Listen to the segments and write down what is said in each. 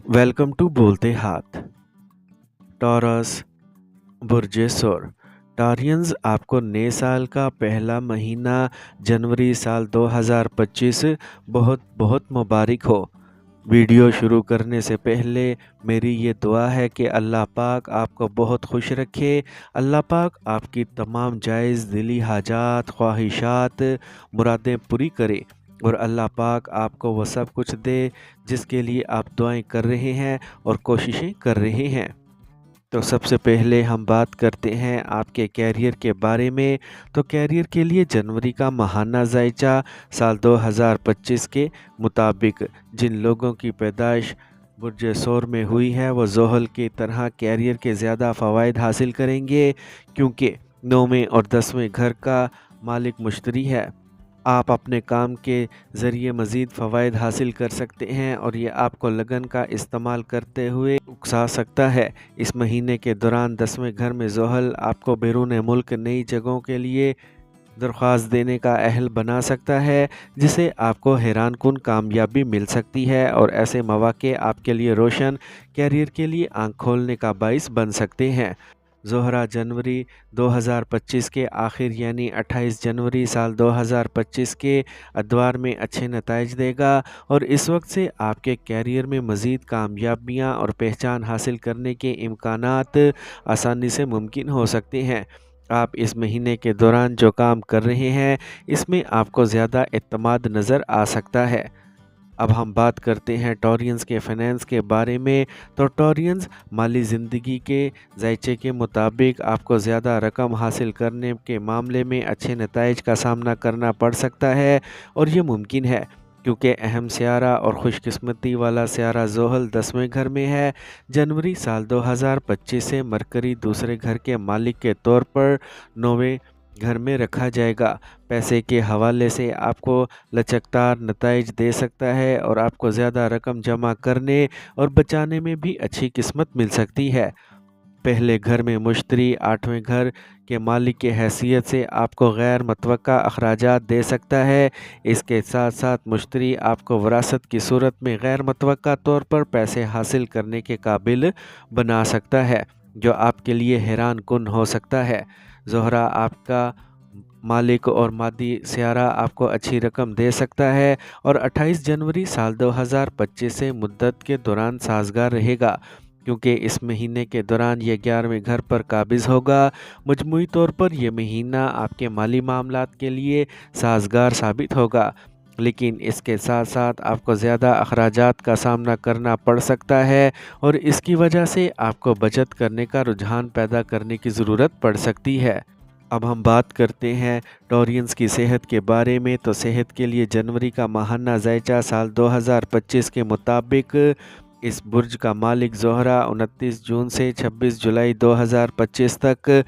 Welcome to बोलते हाथ। Taurus बुर्जेसोर Taureans आपको नए साल का पहला महीना जनवरी साल 2025 बहुत बहुत मुबारक हो। वीडियो शुरू करने से पहले मेरी ये दुआ है कि अल्लाह पाक आपको बहुत खुश रखे। अल्लाह पाक आपकी तमाम जायज़ दिली हाजात ख्वाहिशात मुरादें पूरी करे और अल्लाह पाक आपको वो सब कुछ दे जिसके लिए आप दुआएं कर रहे हैं और कोशिशें कर रहे हैं। तो सबसे पहले हम बात करते हैं आपके कैरियर के बारे में। तो कैरियर के लिए जनवरी का माहाना जायचा साल 2025 के मुताबिक जिन लोगों की पैदाइश बुर्ज सौर में हुई है वो जोहल की तरह कैरियर के ज़्यादा फ़वाइद हासिल करेंगे, क्योंकि 9वें और 10वें घर का मालिक मुश्तरी है। आप अपने काम के ज़रिए मज़ीद फ़वाइद हासिल कर सकते हैं और ये आपको लगन का इस्तेमाल करते हुए उकसा सकता है। इस महीने के दौरान 10वें घर में ज़ोहल आपको बैरून मुल्क नई जगहों के लिए दरख्वास्त देने का अहल बना सकता है, जिसे आपको हैरान कुन कामयाबी मिल सकती है और ऐसे मौके आपके लिए रोशन कैरियर के लिए आंख खोलने का बाइस बन सकते हैं। ज़ोहरा जनवरी 2025 के आखिर यानी 28 जनवरी साल 2025 के अदवार में अच्छे नताइज देगा और इस वक्त से आपके कैरियर में मज़ीद कामयाबियाँ और पहचान हासिल करने के इम्कानात आसानी से मुमकिन हो सकते हैं। आप इस महीने के दौरान जो काम कर रहे हैं इसमें आपको ज़्यादा एतमाद नज़र आ सकता है। अब हम बात करते हैं टॉरियंस के फाइनेंस के बारे में। तो टॉरियंस माली ज़िंदगी के जायचे के मुताबिक आपको ज़्यादा रकम हासिल करने के मामले में अच्छे नताइज का सामना करना पड़ सकता है और ये मुमकिन है क्योंकि अहम सियारा और खुशकिस्मती वाला सियारा ज़ोहल 10वें घर में है। जनवरी साल 2025 से मरकरी दूसरे घर के मालिक के तौर पर 9वें घर में रखा जाएगा। पैसे के हवाले से आपको लचकदार नताइज दे सकता है और आपको ज़्यादा रकम जमा करने और बचाने में भी अच्छी किस्मत मिल सकती है। पहले घर में मुश्तरी 8वें घर के मालिक की हैसियत से आपको गैर मुतवक्का अखराजात दे सकता है। इसके साथ साथ मुश्तरी आपको विरासत की सूरत में गैर मुतवक्का तौर पर पैसे हासिल करने के काबिल बना सकता है, जो आपके लिए हैरान कुन हो सकता है। ज़ोहरा आपका मालिक और मादी सियारा आपको अच्छी रकम दे सकता है और 28 जनवरी साल 2025 से मुद्दत के दौरान साजगार रहेगा, क्योंकि इस महीने के दौरान ये 11वें घर पर काबिज़ होगा। मजमूई तौर पर यह महीना आपके माली मामलात के लिए साजगार साबित होगा, लेकिन इसके साथ साथ आपको ज़्यादा अखराजात का सामना करना पड़ सकता है और इसकी वजह से आपको बचत करने का रुझान पैदा करने की ज़रूरत पड़ सकती है। अब हम बात करते हैं टॉरियंस की सेहत के बारे में। तो सेहत के लिए जनवरी का माहाना जायचा साल 2025 के मुताबिक इस बुर्ज का मालिक ज़ोहरा 29 जून से 26 जुलाई 2025 तक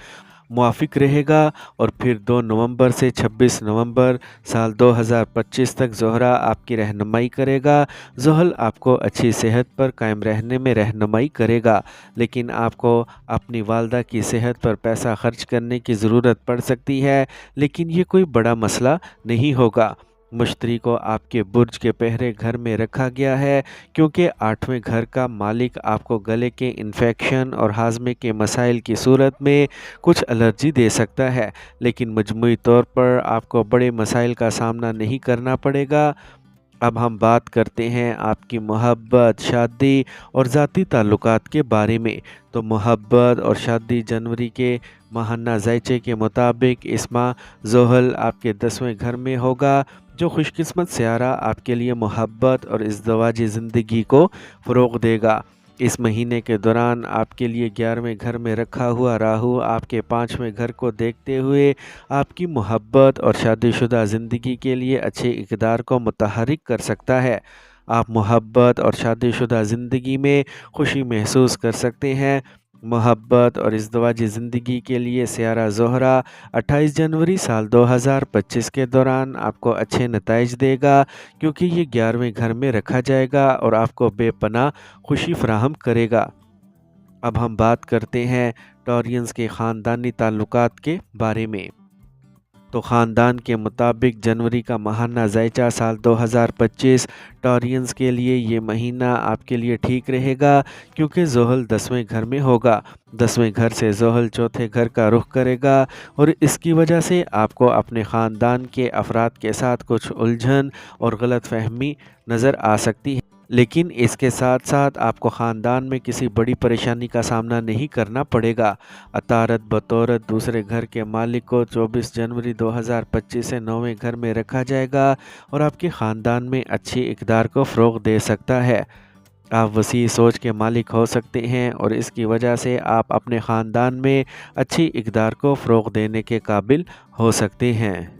मुआफ़िक रहेगा और फिर 2 नवंबर से 26 नवंबर साल 2025 तक ज़ोहरा आपकी रहनुमाई करेगा। ज़ोहल आपको अच्छी सेहत पर कायम रहने में रहनुमाई करेगा, लेकिन आपको अपनी वालदा की सेहत पर पैसा खर्च करने की ज़रूरत पड़ सकती है, लेकिन ये कोई बड़ा मसला नहीं होगा। मुश्तरी को आपके बुर्ज के पहरे घर में रखा गया है, क्योंकि 8वें घर का मालिक आपको गले के इन्फेक्शन और हाजमे के मसाइल की सूरत में कुछ एलर्जी दे सकता है, लेकिन मजमूई तौर पर आपको बड़े मसाइल का सामना नहीं करना पड़ेगा। अब हम बात करते हैं आपकी मोहब्बत, शादी और ज़ाती ताल्लुकात के बारे में। तो मोहब्बत और शादी जनवरी के माहाना जायचे के मुताबिक इस माह ज़ोहल आपके 10वें घर में होगा, जो खुशकिस्मत सियारा आपके लिए मोहब्बत और इज़्दवाजी ज़िंदगी को फ़रोग़ देगा। इस महीने के दौरान आपके लिए 11वें घर में रखा हुआ राहु आपके 5वें घर को देखते हुए आपकी मोहब्बत और शादीशुदा ज़िंदगी के लिए अच्छे इक़दार को मुतहर्रिक कर सकता है। आप मोहब्बत और शादीशुदा ज़िंदगी में खुशी महसूस कर सकते हैं। मोहब्बत और इज़्दवाजी ज़िंदगी के लिए सियारा ज़ोहरा 28 जनवरी साल 2025 के दौरान आपको अच्छे नताइज देगा, क्योंकि ये 11वें घर में रखा जाएगा और आपको बेपनाह खुशी फराहम करेगा। अब हम बात करते हैं टॉरियंस के ख़ानदानी ताल्लुकात के बारे में। तो ख़ानदान के मुताबिक जनवरी का माहाना ज़ैचा साल 2025 टॉरियंस के लिए ये महीना आपके लिए ठीक रहेगा, क्योंकि ज़ोहल 10वें घर में होगा। 10वें घर से ज़ोहल चौथे घर का रुख करेगा और इसकी वजह से आपको अपने ख़ानदान के अफराद के साथ कुछ उलझन और गलतफहमी नज़र आ सकती है। लेकिन इसके साथ साथ आपको ख़ानदान में किसी बड़ी परेशानी का सामना नहीं करना पड़ेगा। अतारत बतौरत दूसरे घर के मालिक को 24 जनवरी 2025 से 9वें घर में रखा जाएगा और आपके ख़ानदान में अच्छी इक़दार को फ़रोग़ दे सकता है। आप वसी सोच के मालिक हो सकते हैं और इसकी वजह से आप अपने ख़ानदान में अच्छी इक़दार को फ़रोग़ देने के काबिल हो सकते हैं।